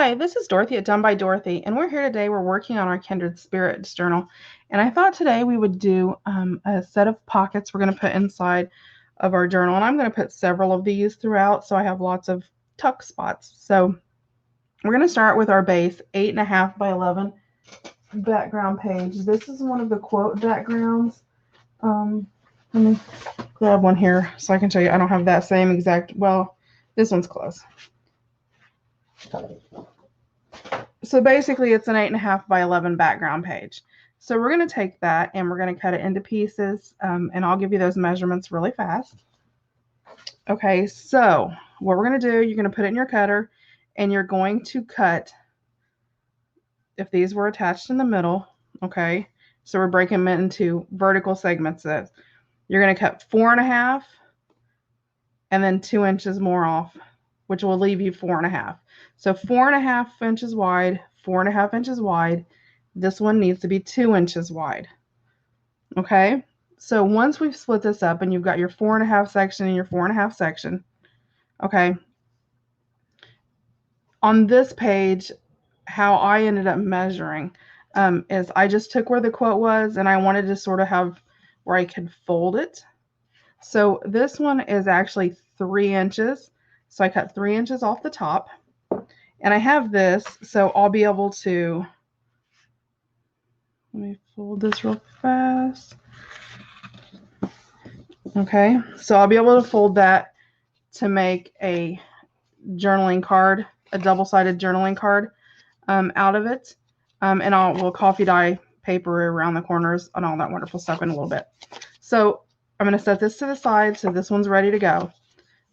Hi, this is Dorothy at Done by Dorothy, and we're here today. We're working on our Kindred Spirits journal, and I thought today we would do a set of pockets we're going to put inside of our journal, and I'm going to put several of these throughout so I have lots of tuck spots. So we're going to start with our base 8.5 by 11 background page. This is one of the quote backgrounds. Let me grab one here so I can show you. I don't have that same exact, well, this one's close. So basically it's an 8.5 by 11 background page. So we're going to take that and we're going to cut it into pieces, and I'll give you those measurements really fast. Okay, so what we're going to do, you're going to put it in your cutter and you're going to cut, if these were attached in the middle, okay, so we're breaking them into vertical segments. You're going to cut 4.5 and then 2 inches more off, which will leave you 4.5. So 4.5 inches wide, 4.5 inches wide. This one needs to be 2 inches wide. Okay, so once we've split this up and you've got your 4.5 section and your 4.5 section, okay, on this page, how I ended up measuring is I just took where the quote was and I wanted to sort of have where I could fold it. So this one is actually 3 inches. So I cut 3 inches off the top. And I have this, so I'll be able to, let me fold this real fast. Okay, so I'll be able to fold that to make a journaling card, a double-sided journaling card out of it. And we'll coffee dye paper around the corners and all that wonderful stuff in a little bit. So I'm going to set this to the side so this one's ready to go.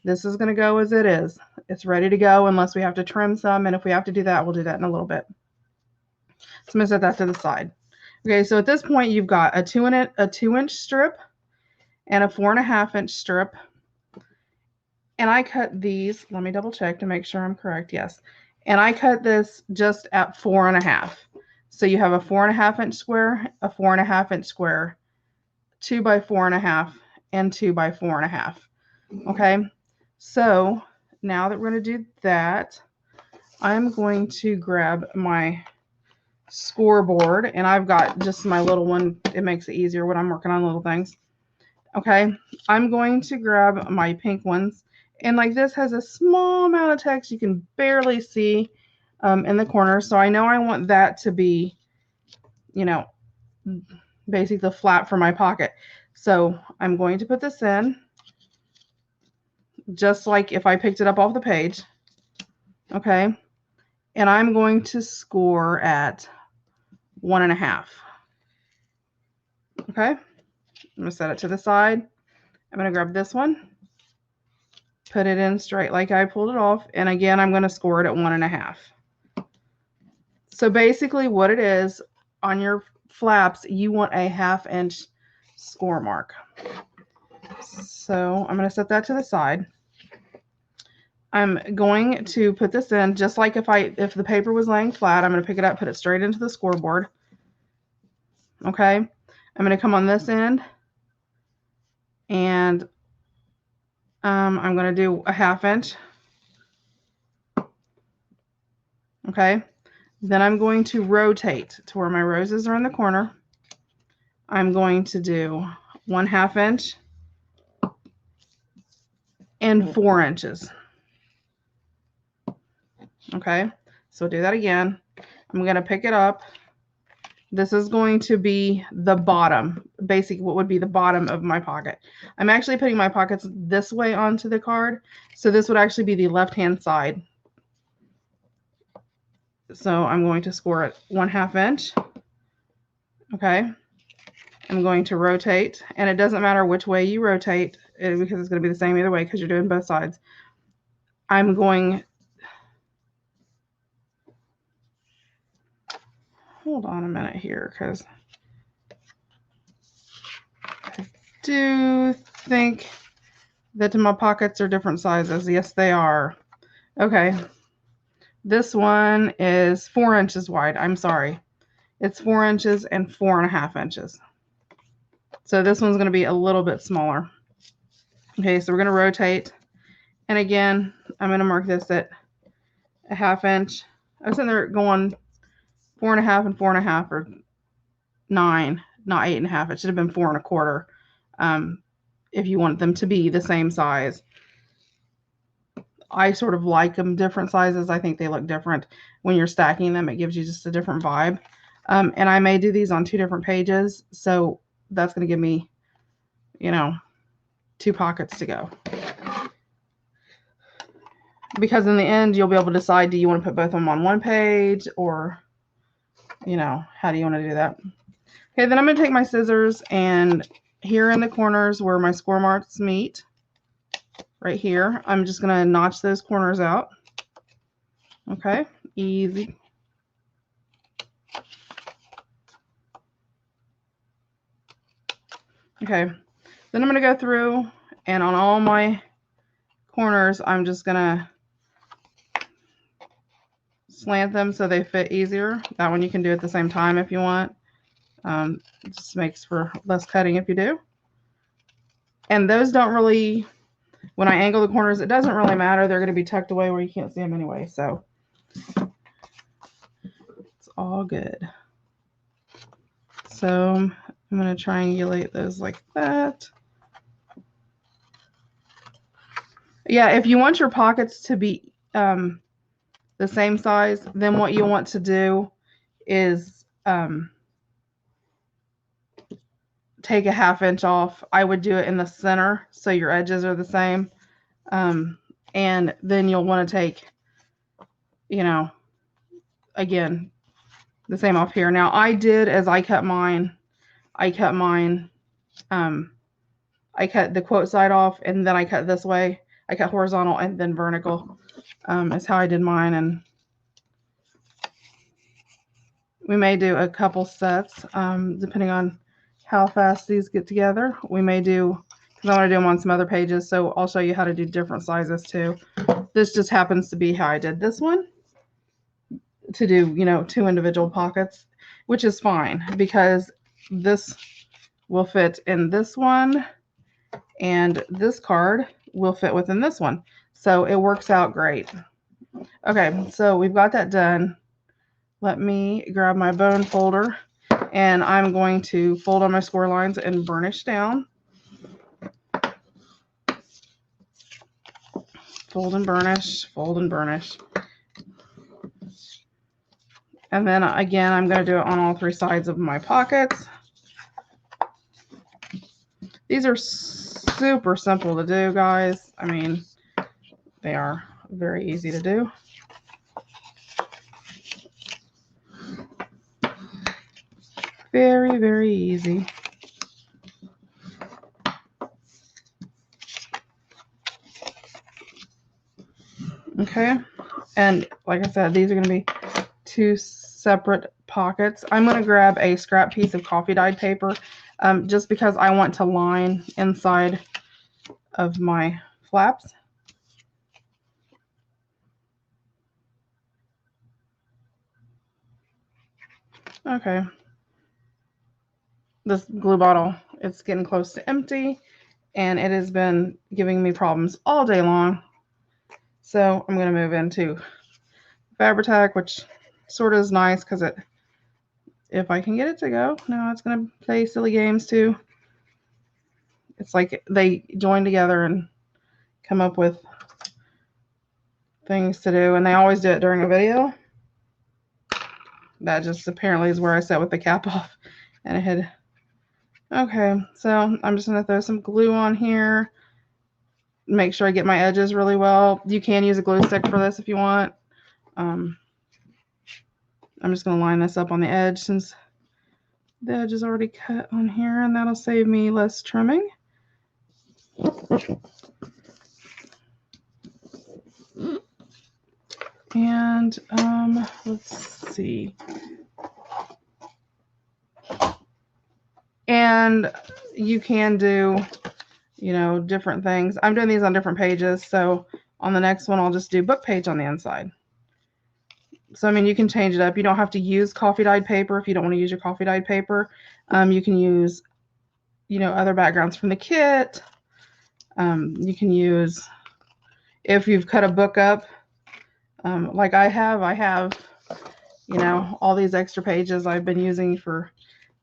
This is going to go as it is. It's ready to go unless we have to trim some, and if we have to do that, we'll do that in a little bit. So I'm going to set that to the side. Okay, so at this point, you've got a 2-inch strip and a 4.5-inch strip. And I cut these, let me double check to make sure I'm correct, yes. And I cut this just at 4.5. So you have a 4.5-inch square, a 4.5-inch square, 2 by 4.5, and 2 by 4.5. Okay, so now that we're going to do that, I'm going to grab my scoreboard, and I've got just my little one. It makes it easier when I'm working on little things. Okay, I'm going to grab my pink ones, and like this has a small amount of text you can barely see in the corner, so I know I want that to be, you know, basically the flap for my pocket. So I'm going to put this in just like if I picked it up off the page. Okay, and I'm going to score at 1.5. Okay, I'm going to set it to the side. I'm going to grab this one, put it in straight like I pulled it off, and again I'm going to score it at 1.5. So basically what it is, on your flaps you want a 1/2 inch score mark. So I'm going to set that to the side. I'm going to put this in just like if the paper was laying flat. I'm going to pick it up, put it straight into the scoreboard. Okay, I'm going to come on this end, and I'm going to do a 1/2 inch. Okay, then I'm going to rotate to where my roses are in the corner. I'm going to do 1/2 inch and 4 inches. Okay, so do that again. I'm going to pick it up. This is going to be the bottom, basically what would be the bottom of my pocket. I'm actually putting my pockets this way onto the card, so this would actually be the left-hand side. So I'm going to score it 1/2 inch. Okay, I'm going to rotate, and it doesn't matter which way you rotate because it's going to be the same either way because you're doing both sides. I'm going, hold on a minute here because I do think that my pockets are different sizes. Yes, they are. Okay, this one is 4 inches wide. I'm sorry. It's 4 inches and 4.5 inches. So this one's going to be a little bit smaller. Okay, so we're going to rotate. And again, I'm going to mark this at a 1/2 inch, I was sitting there going 4.5 and 4.5 or 9, not 8.5. It should have been 4.25. If you want them to be the same size. I sort of like them different sizes. I think they look different when you're stacking them. It gives you just a different vibe. And I may do these on 2 different pages. So that's going to give me, 2 pockets to go. Because in the end, you'll be able to decide, do you want to put both of them on 1 page or, how do you want to do that? Okay, then I'm going to take my scissors and here in the corners where my score marks meet, right here, I'm just going to notch those corners out. Okay, easy. Okay, then I'm going to go through and on all my corners, I'm just going to slant them so they fit easier. That one you can do at the same time if you want. It just makes for less cutting if you do. And those don't really, when I angle the corners, it doesn't really matter. They're going to be tucked away where you can't see them anyway. So it's all good. So I'm going to triangulate those like that. Yeah, if you want your pockets to be the same size, then what you want to do is take a 1/2 inch off. I would do it in the center so your edges are the same. And then you'll want to take, again, the same off here. Now I did as I cut mine, I cut the quote side off and then I cut this way. I cut horizontal and then vertical. Is how I did mine. And we may do a couple sets, depending on how fast these get together. We may do, because I want to do them on some other pages, so I'll show you how to do different sizes too. This just happens to be how I did this one, to do, 2 individual pockets, which is fine because this will fit in this one and this card will fit within this one. So it works out great. Okay, so we've got that done. Let me grab my bone folder and I'm going to fold on my score lines and burnish down. Fold and burnish, fold and burnish. And then again, I'm going to do it on all 3 sides of my pockets. These are super simple to do, guys. I mean, they are very easy to do. Very, very easy. Okay, and like I said, these are going to be 2 separate pockets. I'm going to grab a scrap piece of coffee dyed paper just because I want to line inside of my flaps. Okay. This glue bottle, it's getting close to empty and it has been giving me problems all day long. So I'm going to move into Fabri-Tac, which sort of is nice because if I can get it to go, now it's going to play silly games too. It's like they join together and come up with things to do, and they always do it during a video. That just apparently is where I sat with the cap off and it had. Okay, so I'm just going to throw some glue on here. Make sure I get my edges really well. You can use a glue stick for this if you want. I'm just going to line this up on the edge since the edge is already cut on here, and that'll save me less trimming. And let's see. And you can do, different things. I'm doing these on different pages. So on the next one, I'll just do book page on the inside. So, I mean, you can change it up. You don't have to use coffee dyed paper if you don't want to use your coffee dyed paper. You can use, other backgrounds from the kit. You can use, if you've cut a book up, like I have you know, all these extra pages I've been using for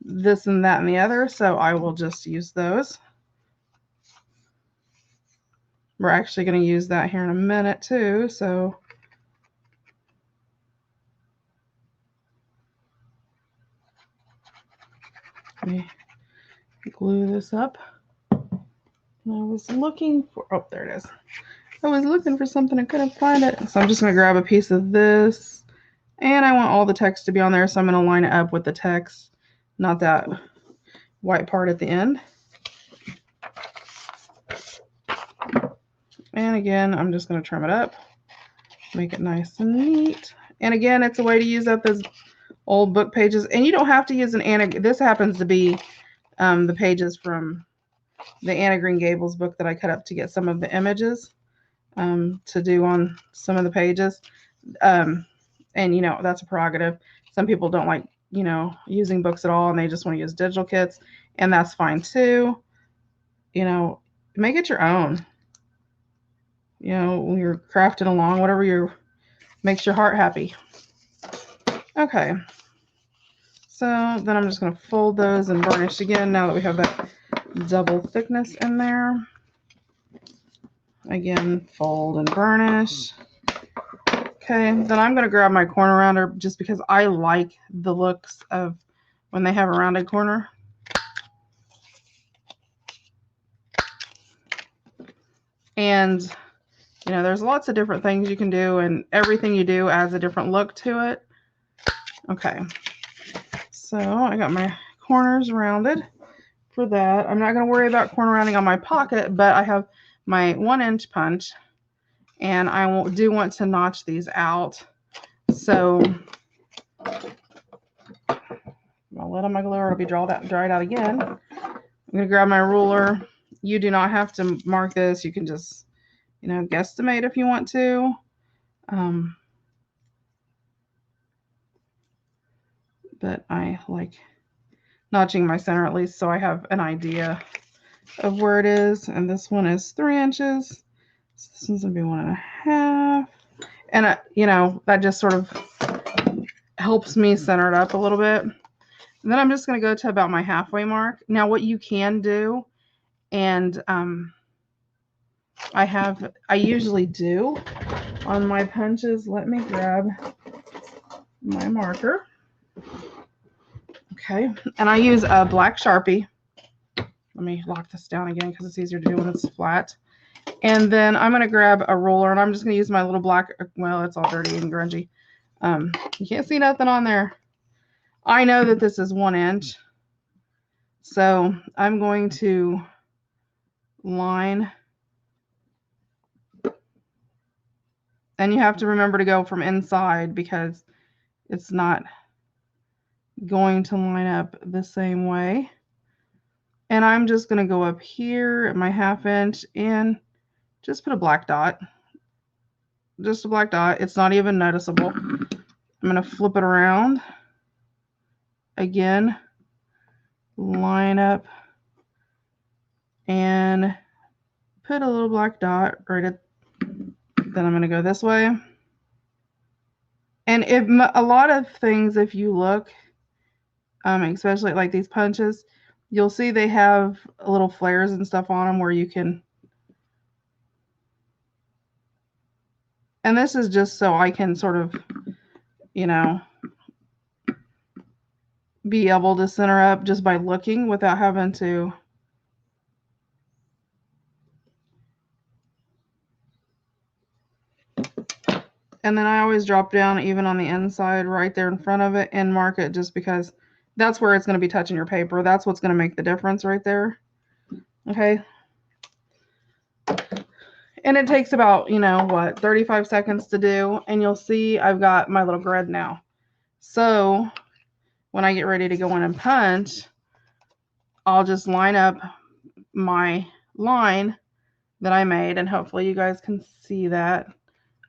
this and that and the other, so I will just use those. We're actually going to use that here in a minute too, so let me glue this up. I was looking for, oh, there it is. I was looking for something, I couldn't find it. So I'm just going to grab a piece of this, and I want all the text to be on there, so I'm going to line it up with the text, not that white part at the end. And again, I'm just going to trim it up, make it nice and neat. And again, it's a way to use up those old book pages. And you don't have to use an Anna. This happens to be the pages from the Anna Green Gables book that I cut up to get some of the images to do on some of the pages. And, you know, that's a prerogative. Some people don't like, you know, using books at all, and they just want to use digital kits. And that's fine too. You know, make it your own. You know, when you're crafting along, whatever makes your heart happy. Okay. So then I'm just going to fold those and burnish again now that we have that double thickness in there. Again, fold and burnish. Okay, then I'm going to grab my corner rounder just because I like the looks of when they have a rounded corner. And you know, there's lots of different things you can do, and everything you do adds a different look to it. Okay, so I got my corners rounded for that. I'm not going to worry about corner rounding on my pocket, but I have my 1-inch punch, and I do want to notch these out. So I'll let on my glue, or it'll be dried out again. I'm going to grab my ruler. You do not have to mark this. You can just, you know, guesstimate if you want to. But I like notching my center at least so I have an idea of where it is. And this one is 3 inches. So this one's going to be 1.5. And, you know, that just sort of helps me center it up a little bit. And then I'm just going to go to about my halfway mark. Now, what you can do, and I usually do on my punches, let me grab my marker. Okay, and I use a black Sharpie. Let me lock this down again because it's easier to do when it's flat. And then I'm going to grab a ruler, and I'm just going to use my little black, well, it's all dirty and grungy. You can't see nothing on there. I know that this is 1 inch, so I'm going to line, and you have to remember to go from inside because it's not going to line up the same way. And I'm just going to go up here at my 1/2 inch and just put a black dot. Just a black dot. It's not even noticeable. I'm going to flip it around. Again, line up and put a little black dot right at, then I'm going to go this way. And if a lot of things, if you look, especially like these punches, you'll see they have little flares and stuff on them where you can, and this is just so I can sort of, you know, be able to center up just by looking without having to. And then I always drop down even on the inside right there in front of it and mark it just because that's where it's going to be touching your paper. That's what's going to make the difference right there. Okay. And it takes about, you know, what, 35 seconds to do. And you'll see I've got my little grid now. So when I get ready to go in and punch, I'll just line up my line that I made. And hopefully you guys can see that.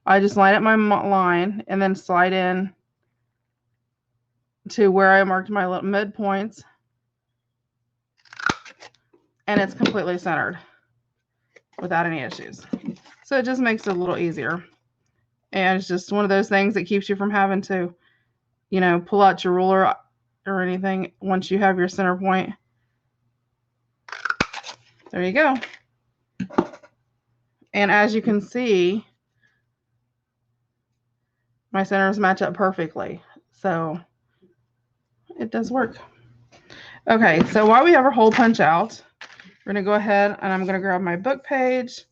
I just line up my line and then slide in to where I marked my little midpoints. And it's completely centered without any issues. So it just makes it a little easier. And it's just one of those things that keeps you from having to pull out your ruler or anything once you have your center point. There you go. And as you can see, my centers match up perfectly. So it does work. Okay, so while we have our hole punch out, we're going to go ahead and I'm going to grab my book page.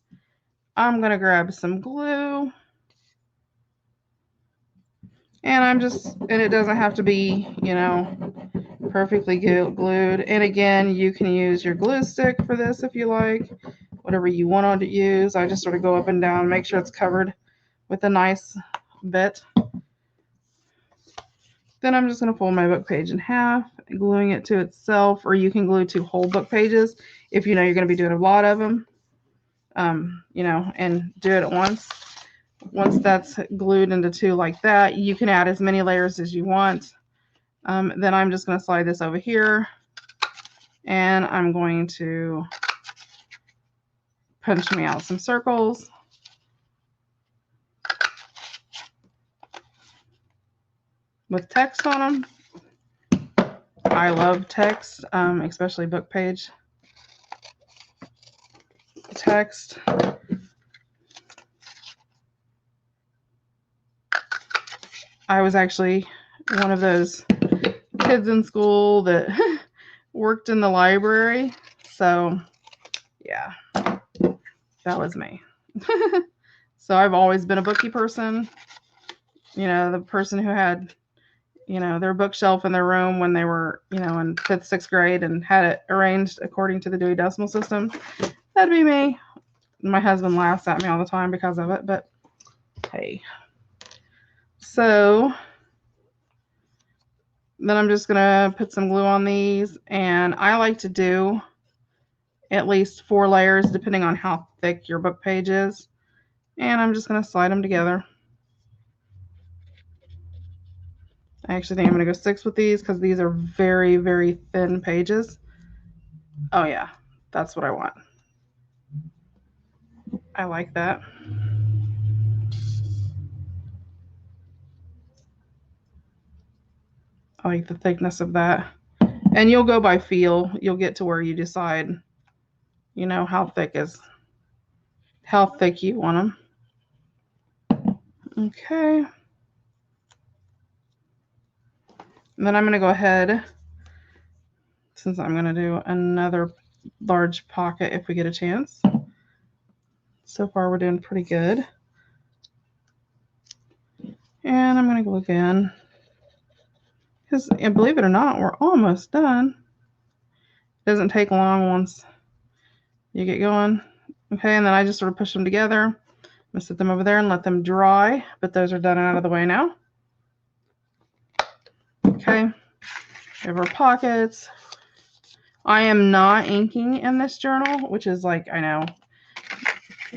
I'm going to grab some glue. And and it doesn't have to be, perfectly glued. And again, you can use your glue stick for this if you like, whatever you want to use. I just sort of go up and down, make sure it's covered with a nice bit. Then I'm just going to fold my book page in half, gluing it to itself, or you can glue 2 whole book pages if you know you're going to be doing a lot of them, and do it at once. Once that's glued into 2 like that, you can add as many layers as you want. Then I'm just going to slide this over here, and I'm going to punch me out some circles. With text on them. I love text, especially book page text. I was actually one of those kids in school that worked in the library. So, yeah, that was me. So I've always been a booky person. The person who had their bookshelf in their room when they were, in 5th, 6th grade and had it arranged according to the Dewey Decimal System. That'd be me. My husband laughs at me all the time because of it, but hey. So then I'm just going to put some glue on these, and I like to do at least 4 layers depending on how thick your book page is. And I'm just going to slide them together. I actually think I'm going to go 6 with these because these are very, very thin pages. Oh yeah, that's what I want. I like that. I like the thickness of that. And you'll go by feel. You'll get to where you decide, how thick you want them. Okay. And then I'm going to go ahead, since I'm going to do another large pocket if we get a chance. So far we're doing pretty good. And I'm going to go again. Because believe it or not, we're almost done. It doesn't take long once you get going. Okay, and then I just sort of push them together. I'm going to set them over there and let them dry. But those are done and out of the way now. Okay, we have our pockets. I am not inking in this journal, which is I know,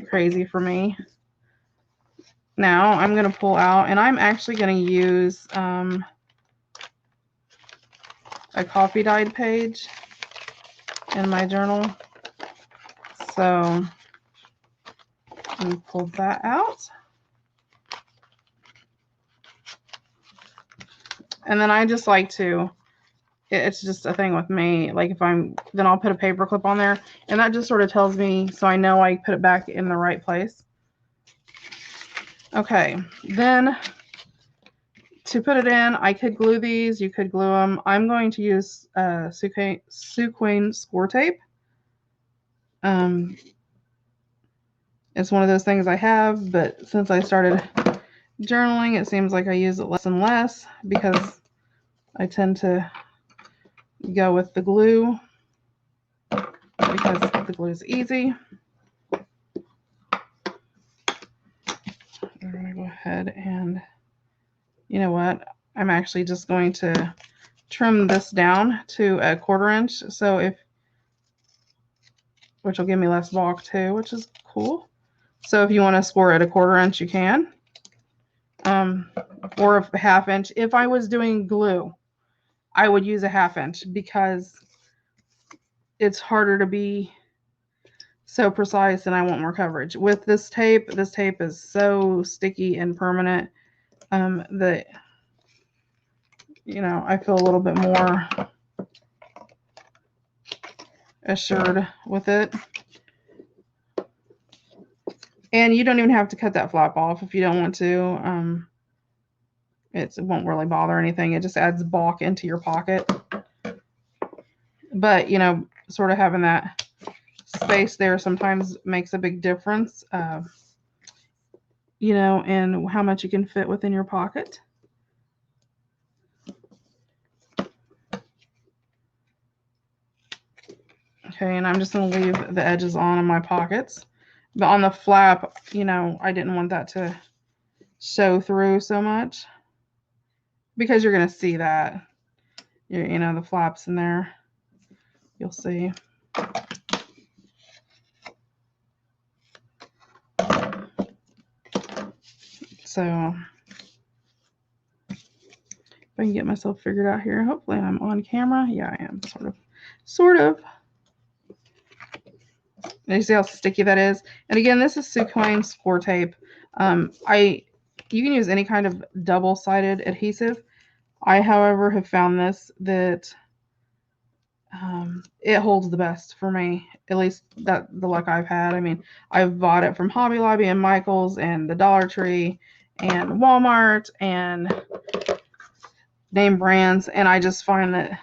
crazy for me. Now I'm going to pull out, and I'm actually going to use a coffee dyed page in my journal. So let me pull that out. And then I just like to, it's just a thing with me. Then I'll put a paper clip on there, and that just sort of tells me, so I know I put it back in the right place. Okay, then to put it in, I could glue these. You could glue them. I'm going to use Suquane score tape. It's one of those things I have, but since I started journaling, it seems like I use it less and less because I tend to go with the glue because the glue is easy. I'm going to go ahead and, you know what? I'm actually just going to trim this down to a 1/4 inch. So which will give me less bulk too, which is cool. So if you want to score at a 1/4 inch, you can. Or a 1/2 inch. If I was doing glue, I would use a 1/2 inch because it's harder to be so precise and I want more coverage. With this tape is so sticky and permanent that you know, I feel a little bit more assured with it. And you don't even have to cut that flap off if you don't want to. It won't really bother anything. It just adds bulk into your pocket. But, you know, sort of having that space there sometimes makes a big difference, you know, in how much you can fit within your pocket. Okay, and I'm just going to leave the edges on in my pockets. But on the flap, you know, I didn't want that to show through so much because you're going to see that. You know, the flaps in there. You'll see. So if I can get myself figured out here, hopefully I'm on camera. Yeah, I am, sort of. And you see how sticky that is? And again, this is Suquane score tape. You can use any kind of double-sided adhesive. I, however, have found this that it holds the best for me. At least that the luck I've had. I mean, I've bought it from Hobby Lobby and Michael's and the Dollar Tree and Walmart and name brands, and I just find that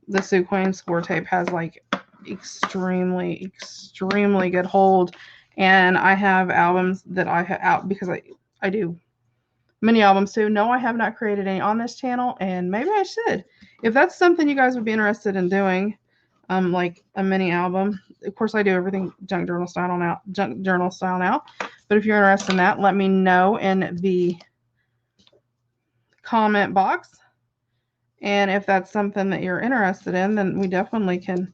the Suquane score tape has like extremely good hold. And I have albums that I have out because I do mini albums too. No, I have not created any on this channel, and maybe I should. If that's something you guys would be interested in doing, like a mini album. Of course, I do everything junk journal style now. But if you're interested in that, let me know in the comment box. And if that's something that you're interested in, then we definitely can,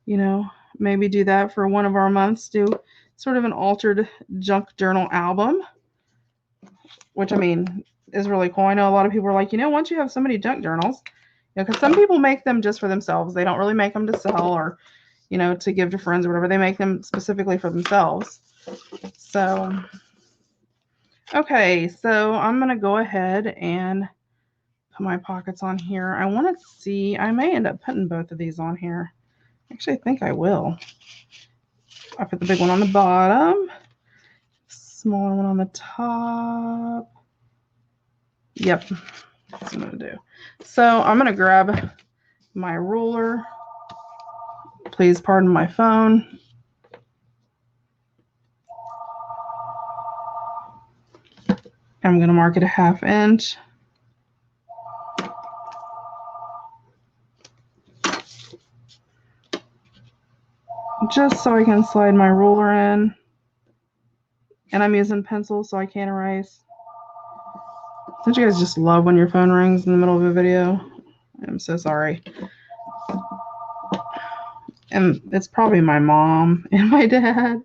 you know, maybe do that for one of our months. Do sort of an altered junk journal album, which I mean is really cool. I know a lot of people are like, you know, once you have so many junk journals, you know, because some people make them just for themselves. They don't really make them to sell or, you know, to give to friends or whatever. They make them specifically for themselves. So, okay, so I'm going to go ahead and put my pockets on here. I want to see, I may end up putting both of these on here. Actually, I think I will. I put the big one on the bottom, smaller one on the top. Yep, that's what I'm going to do. So I'm going to grab my ruler. Please pardon my phone. I'm going to mark it a 1/2 inch. Just so I can slide my ruler in. And I'm using pencil so I can't erase. Don't you guys just love when your phone rings in the middle of a video? I'm so sorry. And it's probably my mom and my dad.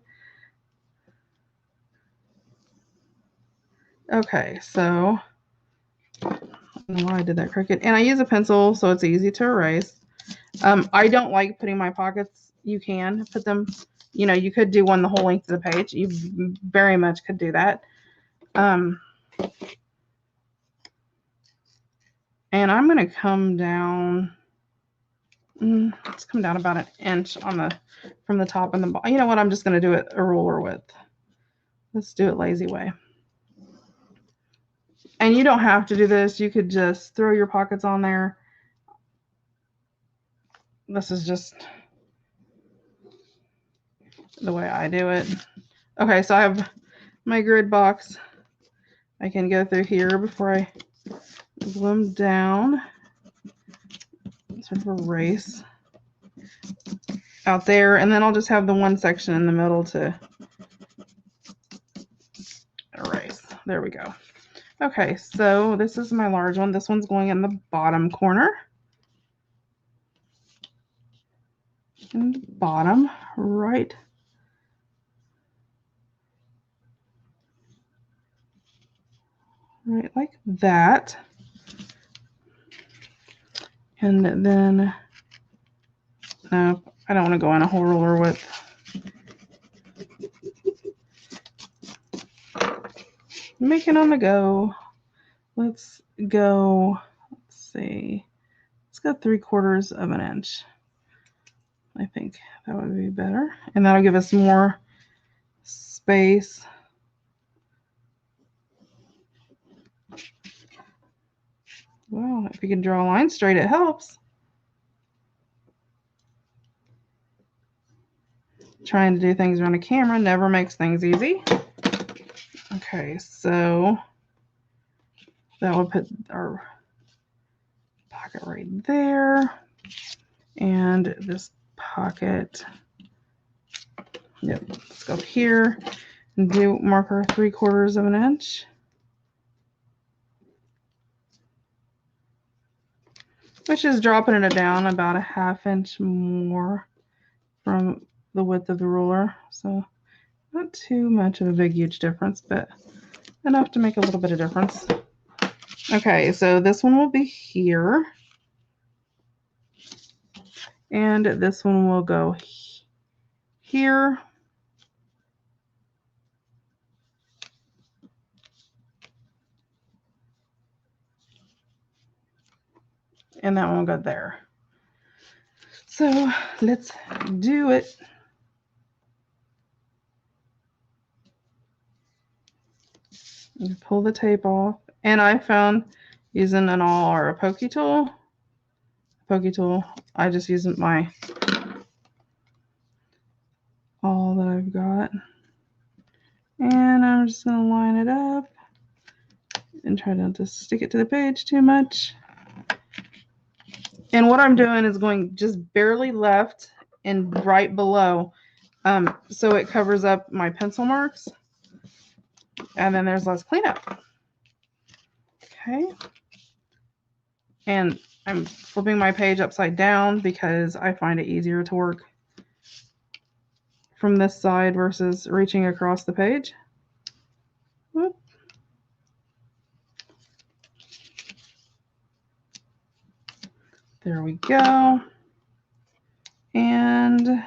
Okay, so I don't know why I did that crooked. And I use a pencil so it's easy to erase. I don't like putting my pockets. You can put them, you know, you could do one the whole length of the page. You very much could do that. And I'm going to come down. Let's come down about 1 inch on the from the top and the bottom. You know what? I'm just going to do it a ruler width. Let's do it lazy way. And you don't have to do this. You could just throw your pockets on there. This is just the way I do it. Okay, so I have my grid box. I can go through here before I glue them down. Sort of erase out there, and then I'll just have the one section in the middle to erase. There we go. Okay, so this is my large one. This one's going in the bottom corner. In the bottom right. Right like that. And then, no, I don't want to go in a whole ruler width. Making on the go. Let's go, let's see, let's go 3/4 of an inch. I think that would be better. And that'll give us more space. Well, if you can draw a line straight, it helps. Trying to do things around a camera never makes things easy. Okay, so that would put our pocket right there. And this pocket, yep, let's go here and do marker 3/4 of an inch. Which is dropping it down about a 1/2 inch more from the width of the ruler. So not too much of a big, huge difference, but enough to make a little bit of difference. Okay, so this one will be here. And this one will go here. And that one will go there. So let's do it. You pull the tape off. And I found using an awl or a pokey tool. I just use my awl that I've got. And I'm just going to line it up and try not to stick it to the page too much. And what I'm doing is going just barely left and right below, so it covers up my pencil marks. And then there's less cleanup. Okay. And I'm flipping my page upside down because I find it easier to work from this side versus reaching across the page. Whoop. There we go. And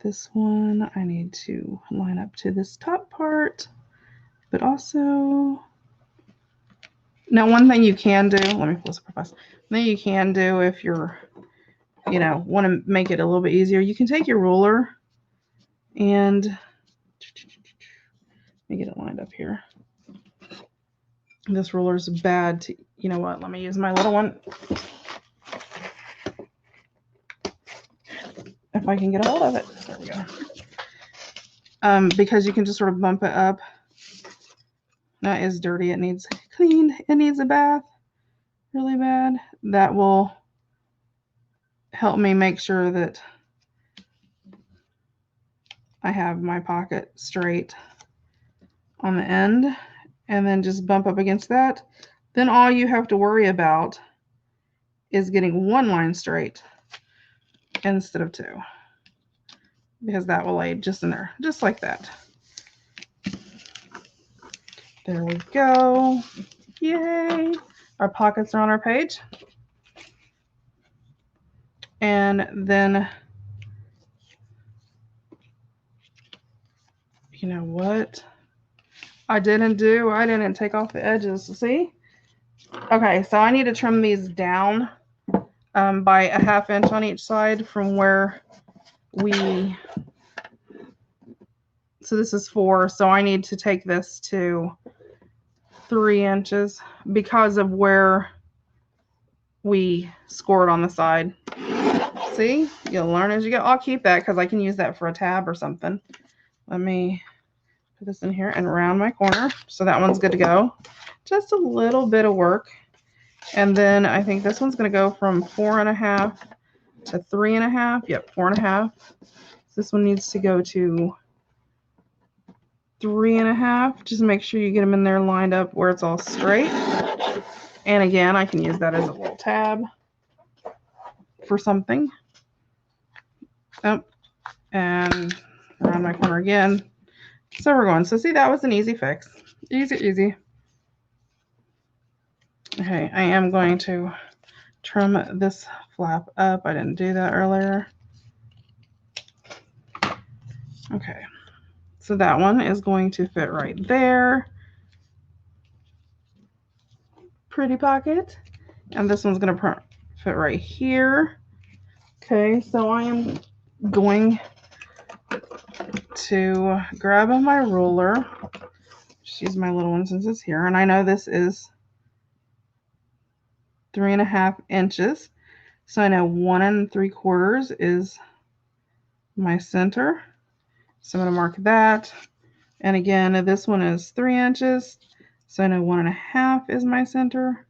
this one I need to line up to this top part, but also, now one thing you can do, let me close the profile. One thing you can do if you're, want to make it a little bit easier, you can take your ruler and let me get it lined up here. This ruler is bad to, you know what, let me use my little one. If I can get a hold of it. There we go. Because you can just sort of bump it up. That is dirty. It needs cleaned. It needs a bath really bad. That will help me make sure that I have my pocket straight on the end, and then just bump up against that. Then all you have to worry about is getting one line straight instead of two, because that will lay just in there, just like that. There we go. Yay. Our pockets are on our page. And then, you know what I didn't do? I didn't take off the edges. See? Okay, so I need to trim these down by a 1/2 inch on each side from where we, so this is 4, so I need to take this to 3 inches because of where we scored on the side. See, you'll learn as you go. I'll keep that because I can use that for a tab or something. Let me put this in here and round my corner. So that one's good to go. Just a little bit of work. And then I think this one's going to go from 4.5 to 3.5. Yep, 4.5. This one needs to go to 3.5. Just make sure you get them in there lined up where it's all straight. And again, I can use that as a little tab for something. Oh, and around my corner again. So we're going. So see, that was an easy fix. Easy, easy. Okay, I am going to trim this flap up. I didn't do that earlier. Okay, so that one is going to fit right there. pretty pocket. And this one's going to fit right here. Okay, so I am going to grab my ruler. Just use my little one since it's here. And I know this is 3.5 inches. So I know 1 3/4 is my center. So I'm going to mark that. And again, this one is 3 inches. So I know 1.5 is my center.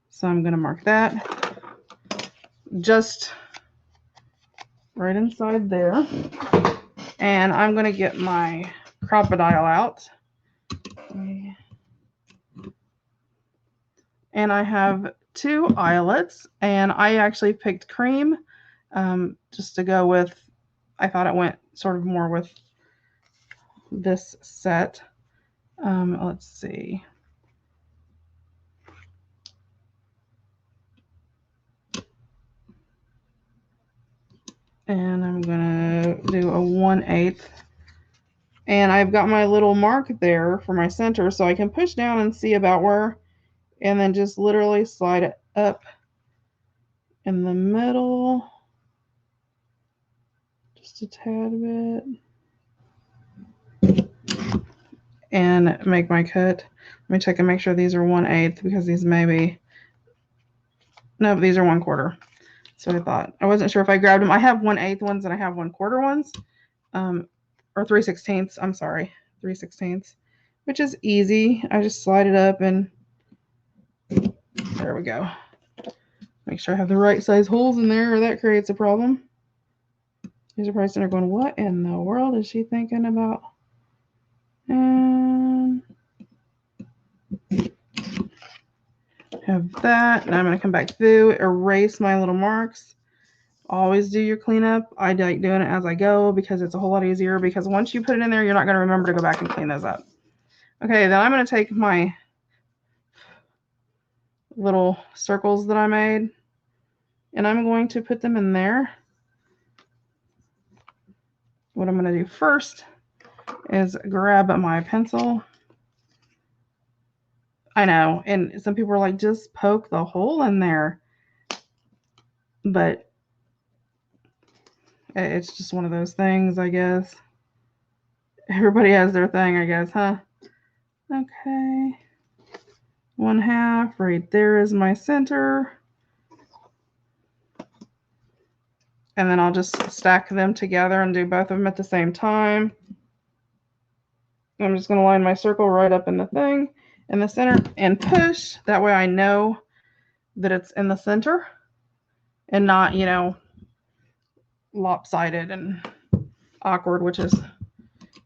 So I'm going to mark that just right inside there. And I'm going to get my crocodile out. And I have 2 eyelets, and I actually picked cream just to go with, I thought it went sort of more with this set. Let's see. And I'm going to do a 1/8. And I've got my little mark there for my center, so I can push down and see about where, and then just literally slide it up in the middle just a tad bit and make my cut. Let me check and make sure these are 1/8 because these may be, no, these are 1/4. So I thought, I wasn't sure if I grabbed them. I have 1/8 ones and I have 1/4 ones, or 3/16. I'm sorry, 3/16, which is easy. I just slide it up and there we go. Make sure I have the right size holes in there or that creates a problem. These are probably sitting there going, what in the world is she thinking about? And have that. And I'm going to come back through, erase my little marks. Always do your cleanup. I like doing it as I go because it's a whole lot easier, because once you put it in there, you're not going to remember to go back and clean those up. Okay, then I'm going to take my little circles that I made and I'm going to put them in there. What I'm going to do first is grab my pencil. I know, and some people are like, just poke the hole in there. But it's just one of those things, I guess. Everybody has their thing, I guess, huh? Okay. 1/2 right there is my center. And then I'll just stack them together and do both of them at the same time. I'm just going to line my circle right up in the thing, in the center, and push. That way I know that it's in the center and not, you know, lopsided and awkward, which is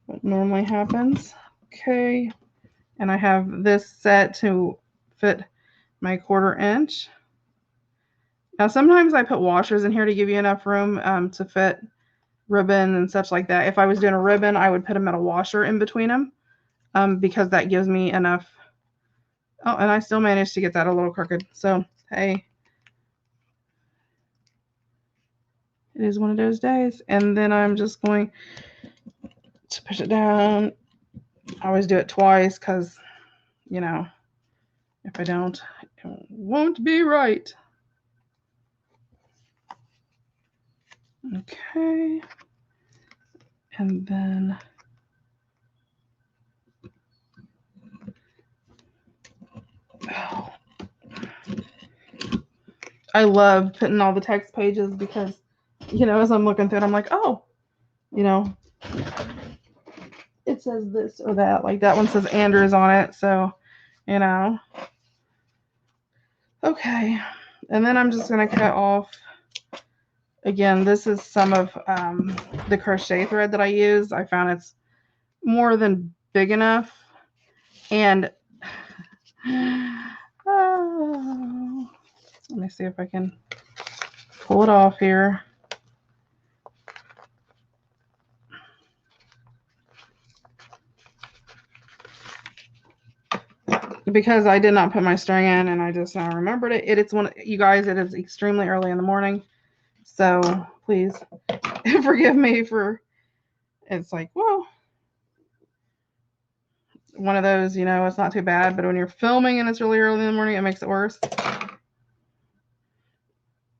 what normally happens. Okay. And I have this set to fit my 1/4 inch. Now, sometimes I put washers in here to give you enough room to fit ribbon and such like that. If I was doing a ribbon, I would put them at a washer in between them because that gives me enough. Oh, and I still managed to get that a little crooked. So, hey, it is one of those days. And then I'm just going to push it down. I always do it twice because, you know, if I don't, it won't be right. Okay. And then I love putting all the text pages because, you know, as I'm looking through it, I'm like, oh, you know, it says this or that. Like that one says Andrews on it. So, you know. Okay. And then I'm just going to cut off. Again, this is some of the crochet thread that I use. I found it's more than big enough. And oh, let me see if I can pull it off here. Because I did not put my string in and I just now remembered it. It's one, you guys, it is extremely early in the morning. So please forgive me for, it's like, whoa. one of those, you know, it's not too bad, but when you're filming and it's really early in the morning, it makes it worse.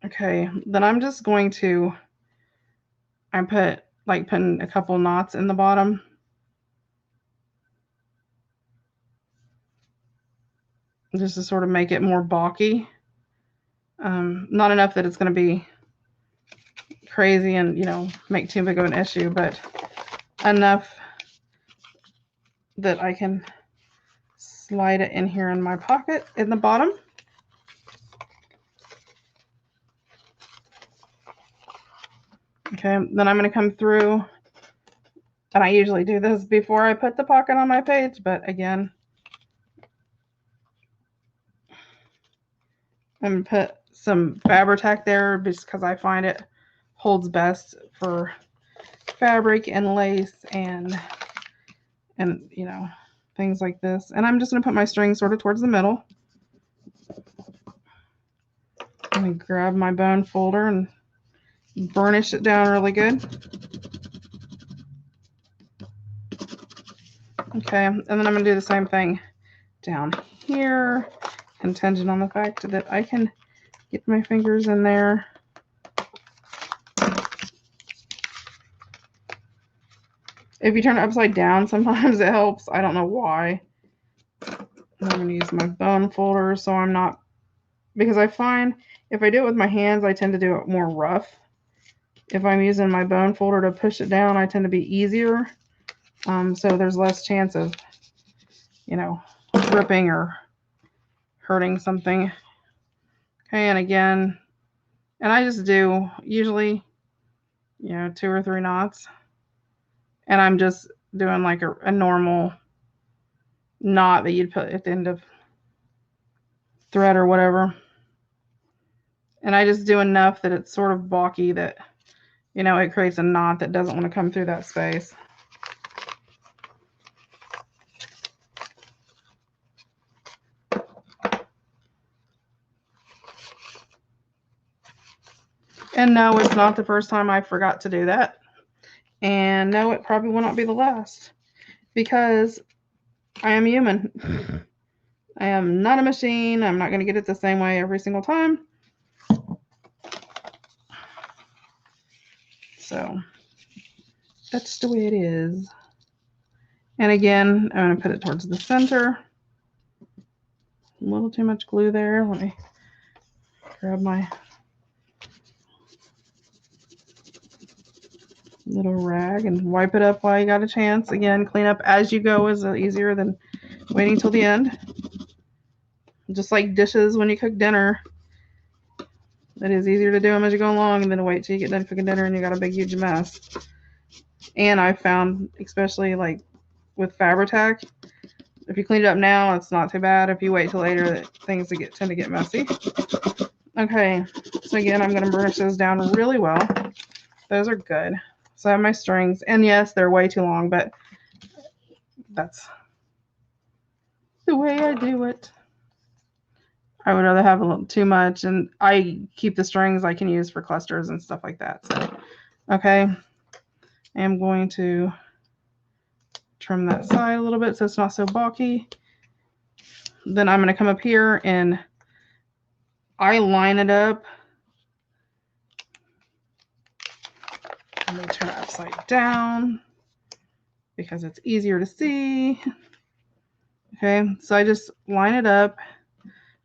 Okay, then I'm just going to, I put like putting a couple knots in the bottom. Just to sort of make it more balky. Not enough that it's going to be crazy and, you know, make too big of an issue, but enough that I can slide it in here in my pocket in the bottom. Okay, then I'm going to come through, and I usually do this before I put the pocket on my page, but again, I'm going to put some Fabri-Tac there just because I find it holds best for fabric and lace and you know, things like this. And I'm just going to put my string sort of towards the middle. I'm going to grab my bone folder and burnish it down really good. Okay, and then I'm going to do the same thing down here, contingent on the fact that I can get my fingers in there. If you turn it upside down, sometimes it helps. I don't know why. And I'm going to use my bone folder so I'm not, because I find if I do it with my hands, I tend to do it more rough. If I'm using my bone folder to push it down, I tend to be easier. So there's less chance of, you know, ripping or hurting something. Okay, and again, and I just do usually, you know, 2 or 3 knots. And I'm just doing like a normal knot that you'd put at the end of thread or whatever. And I just do enough that it's sort of balky that, you know, it creates a knot that doesn't want to come through that space. And no, it's not the first time I forgot to do that. And no, it probably will not be the last, because I am human. I am not a machine. I'm not going to get it the same way every single time. So that's the way it is. And again, I'm going to put it towards the center. A little too much glue there. Let me grab my little rag and wipe it up while you got a chance. Again, clean up as you go is easier than waiting till the end. Just like dishes when you cook dinner, it is easier to do them as you go along and then wait till you get done cooking dinner and you got a big huge mess. And I found, especially like with Fabri-Tac, if you clean it up now, it's not too bad. If you wait till later, that things tend to get messy. Okay, so again, I'm going to burnish those down really well. Those are good. So I have my strings, and yes, they're way too long, but that's the way I do it. I would rather have a little too much, and I keep the strings I can use for clusters and stuff like that. So, okay, I am going to trim that side a little bit so it's not so bulky. Then I'm going to come up here and I line it up. I'm going to turn it upside down because it's easier to see. Okay, so I just line it up,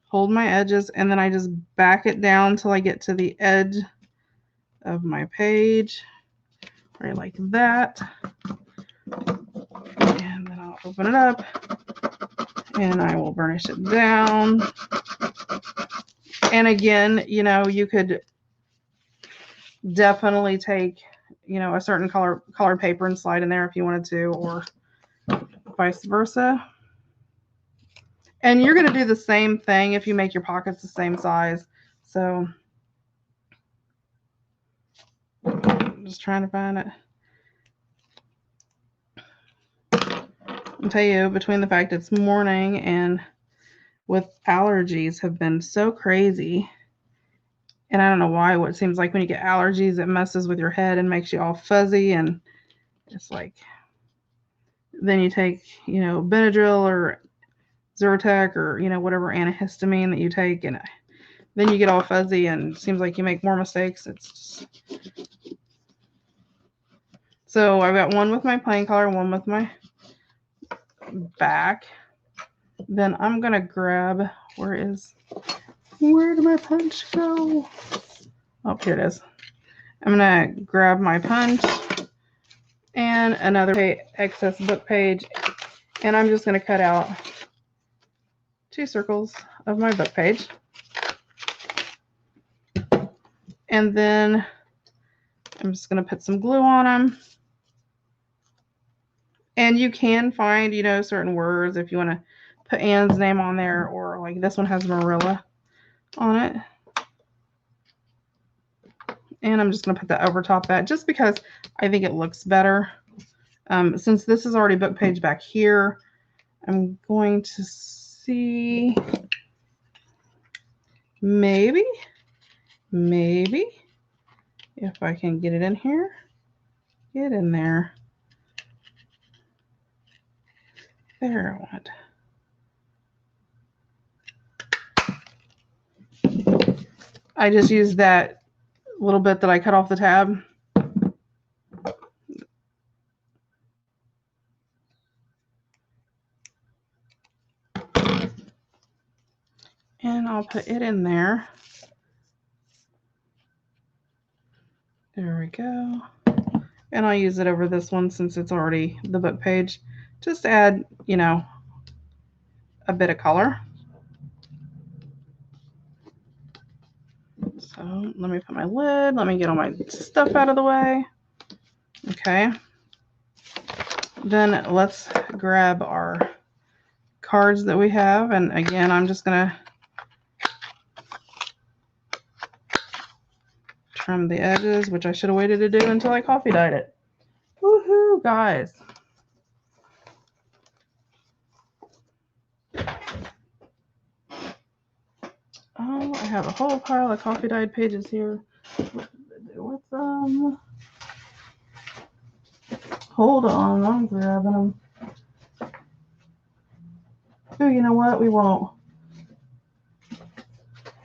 hold my edges, and then I just back it down till I get to the edge of my page, right like that. And then I'll open it up and I will burnish it down. And again, you know, you could definitely take, you know, a certain color paper and slide in there if you wanted to, or vice versa. And you're going to do the same thing if you make your pockets the same size. So I'm just trying to find it. I'll tell you, between the fact it's morning and with allergies have been so crazy, and I don't know why, what it seems like when you get allergies, it messes with your head and makes you all fuzzy, and it's like, then you take, Benadryl or Zyrtec or, whatever antihistamine that you take, and then you get all fuzzy and it seems like you make more mistakes. So I've got one with my plain color, one with my back. Then I'm going to grab, where did my punch go? Oh, here it is. I'm going to grab my punch and another excess book page, and I'm just going to cut out 2 circles of my book page. And then I'm just going to put some glue on them. And you can find, certain words if you want to put Anne's name on there, or like this one has Marilla on it. And I'm just going to put that over top that just because I think it looks better. Since this is already book page back here, I'm going to see maybe if I can get it in here. Get in there. There I went. I just used that little bit that I cut off the tab. And I'll put it in there. There we go. And I'll use it over this one since it's already the book page. Just to add, a bit of color. So let me put my lid. Let me get all my stuff out of the way. Okay. Then let's grab our cards that we have. And again, I'm just going to trim the edges, which I should have waited to do until I coffee dyed it. Woohoo, guys. Oh, I have a whole pile of coffee dyed pages here. What did I do with them? Hold on, I'm grabbing them. Oh, you know what? We won't.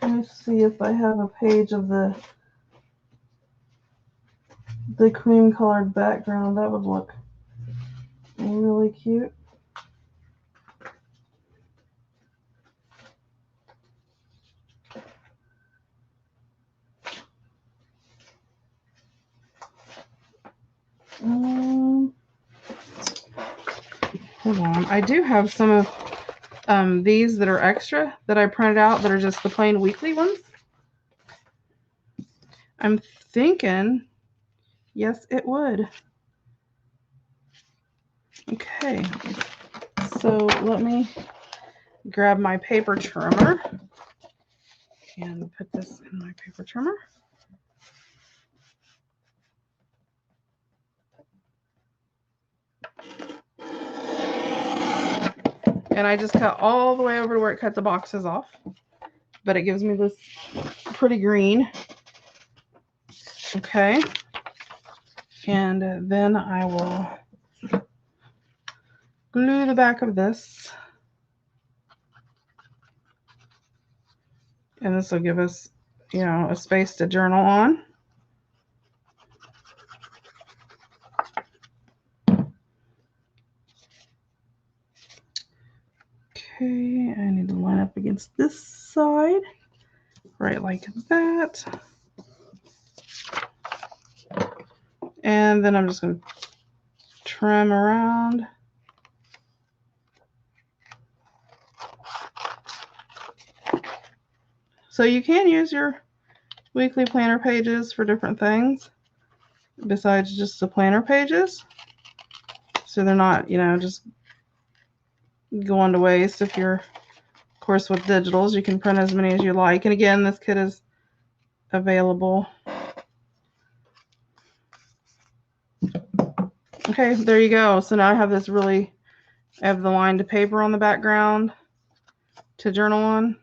Let me see if I have a page of the cream colored background. That would look really cute. Hold on. I do have some of these that are extra that I printed out that are just the plain weekly ones. I'm thinking, yes, it would. Okay. So let me grab my paper trimmer and put this in my paper trimmer. And I just cut all the way over to where it cut the boxes off. But it gives me this pretty green. Okay. And then I will glue the back of this. And this will give us, a space to journal on. Okay, I need to line up against this side, right like that. And then I'm just going to trim around. So you can use your weekly planner pages for different things besides just the planner pages. So they're not, just going to waste. If you're, of course, with digitals, you can print as many as you like. And again, this kit is available. Okay, there you go. So now I have I have the lined paper on the background to journal on.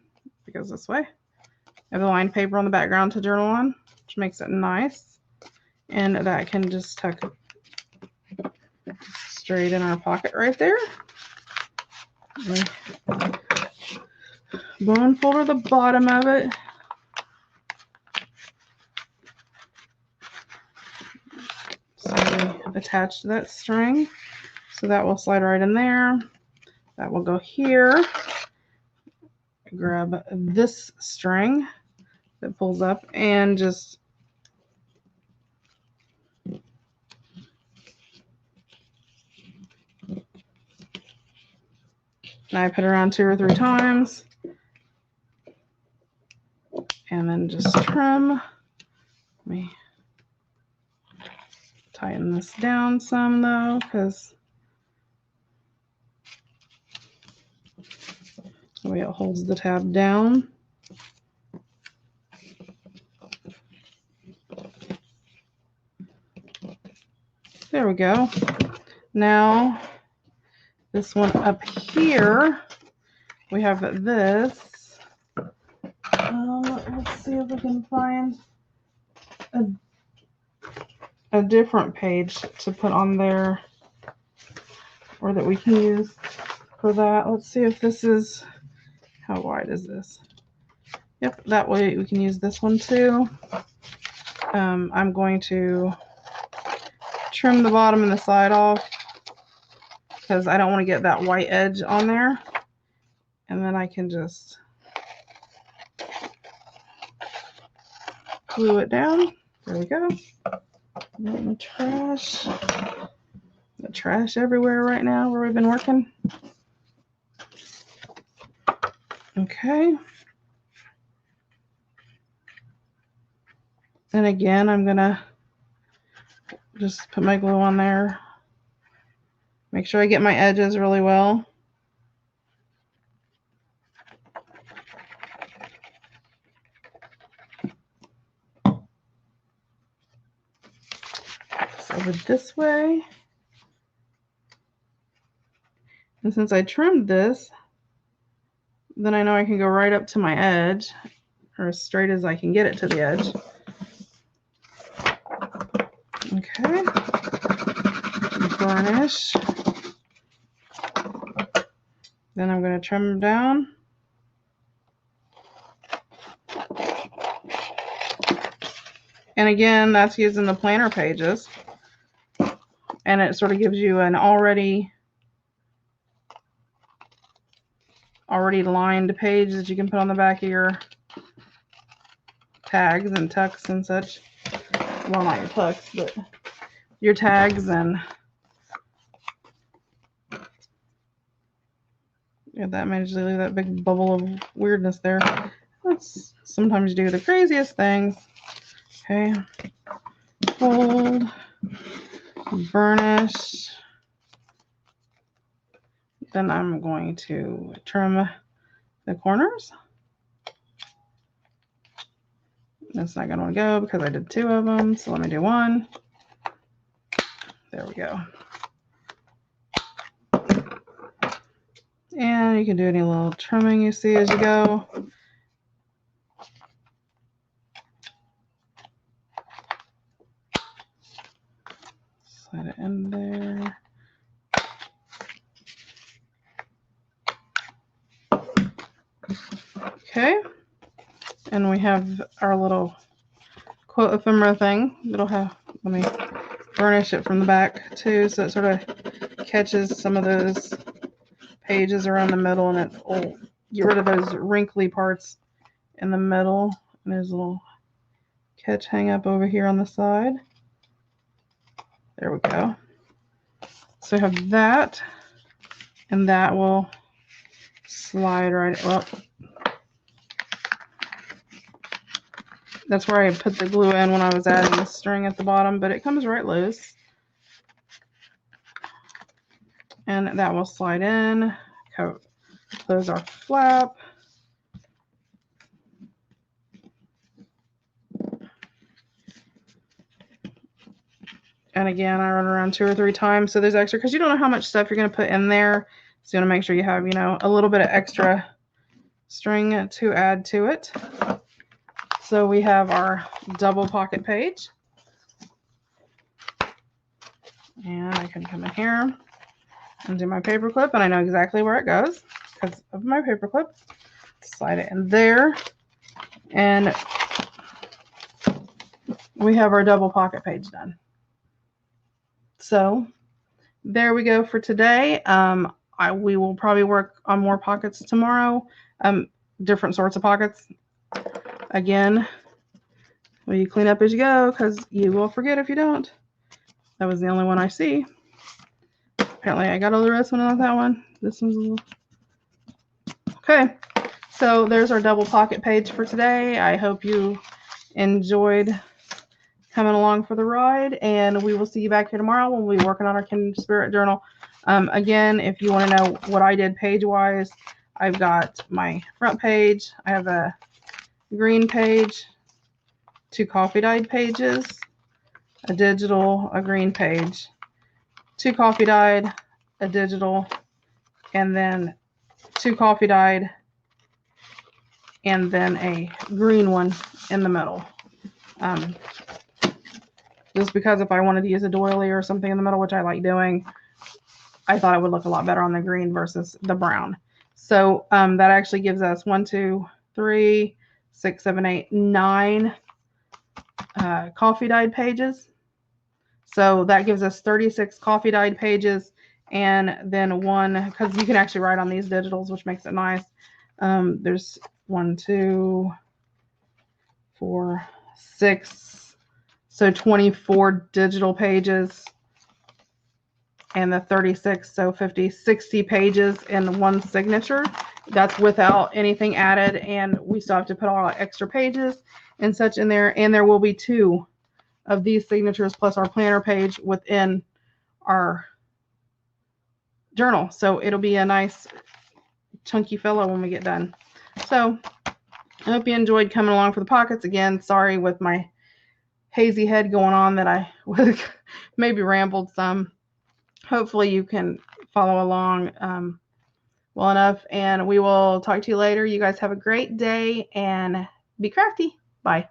It goes this way. I have the lined paper on the background to journal on, which makes it nice. And that can just tuck straight in our pocket right there. Bone folder the bottom of it. So we attach that string. So that will slide right in there. That will go here. Grab this string that pulls up and just knife it around 2 or 3 times. And then just trim. Let me tighten this down some though, because the way it holds the tab down. There we go. Now this one up here, we have this. Let's see if we can find a different page to put on there, or that we can use for that. Let's see if this is, how wide is this? Yep, that way we can use this one too. I'm going to trim the bottom and the side off because I don't want to get that white edge on there. And then I can just glue it down. There we go. The trash everywhere right now where we've been working. Okay. And again, I'm gonna just put my glue on there. Make sure I get my edges really well. Over this way. And since I trimmed this, then I know I can go right up to my edge, or as straight as I can get it to the edge. Okay. Burnish. Then I'm going to trim down. And again, that's using the planner pages. And it sort of gives you an already lined page that you can put on the back of your tags and tucks and such. Well, not your tucks, but your tags. And yeah, that managed to leave that big bubble of weirdness there. Let's sometimes do the craziest things. Okay, fold, burnish. Then I'm going to trim the corners. That's not going to go because I did 2 of them. So let me do 1. There we go. And you can do any little trimming you see as you go. Slide it in there. Okay, and we have our little quote ephemera thing. It'll have, let me burnish it from the back too, so it sort of catches some of those pages around the middle, and it will get rid of those wrinkly parts in the middle. And there's a little catch hang up over here on the side. There we go. So we have that, and that will slide right, well, that's where I put the glue in when I was adding the string at the bottom, but it comes right loose. And that will slide in, close our flap. And again, I run around 2 or 3 times. So there's extra, because you don't know how much stuff you're going to put in there. So you want to make sure you have, you know, a little bit of extra string to add to it. So we have our double pocket page. And I can come in here. undo my paper clip, and I know exactly where it goes because of my paper clip. Slide it in there, and we have our double pocket page done. So there we go for today. We will probably work on more pockets tomorrow, different sorts of pockets. Again, well, you clean up as you go because you will forget if you don't. That was the only one I see. Apparently I got all the rest, but not that one. This one's a little... Okay, so there's our double pocket page for today. I hope you enjoyed coming along for the ride, and we will see you back here tomorrow when we'll be working on our Kindred Spirit Journal. Again, if you want to know what I did page-wise, I've got my front page. I have a green page, 2 coffee-dyed pages, a digital, a green page, 2 coffee-dyed, a digital, and then 2 coffee-dyed, and then a green one in the middle. Just because if I wanted to use a doily or something in the middle, which I like doing, I thought it would look a lot better on the green versus the brown. So that actually gives us 1, 2, 3, 6, 7, 8, 9 coffee dyed pages. So that gives us 36 coffee dyed pages, and then 1, because you can actually write on these digitals, which makes it nice. There's 1, 2, 4, 6, so 24 digital pages, and the 36, so 50, 60 pages in 1 signature. That's without anything added, and we still have to put all our extra pages and such in there, and there will be 2 of these signatures plus our planner page within our journal. So it'll be a nice chunky fellow when we get done. So I hope you enjoyed coming along for the pockets. Again, sorry with my hazy head going on that I maybe rambled some. Hopefully you can follow along well enough, and we will talk to you later. You guys have a great day and be crafty. Bye.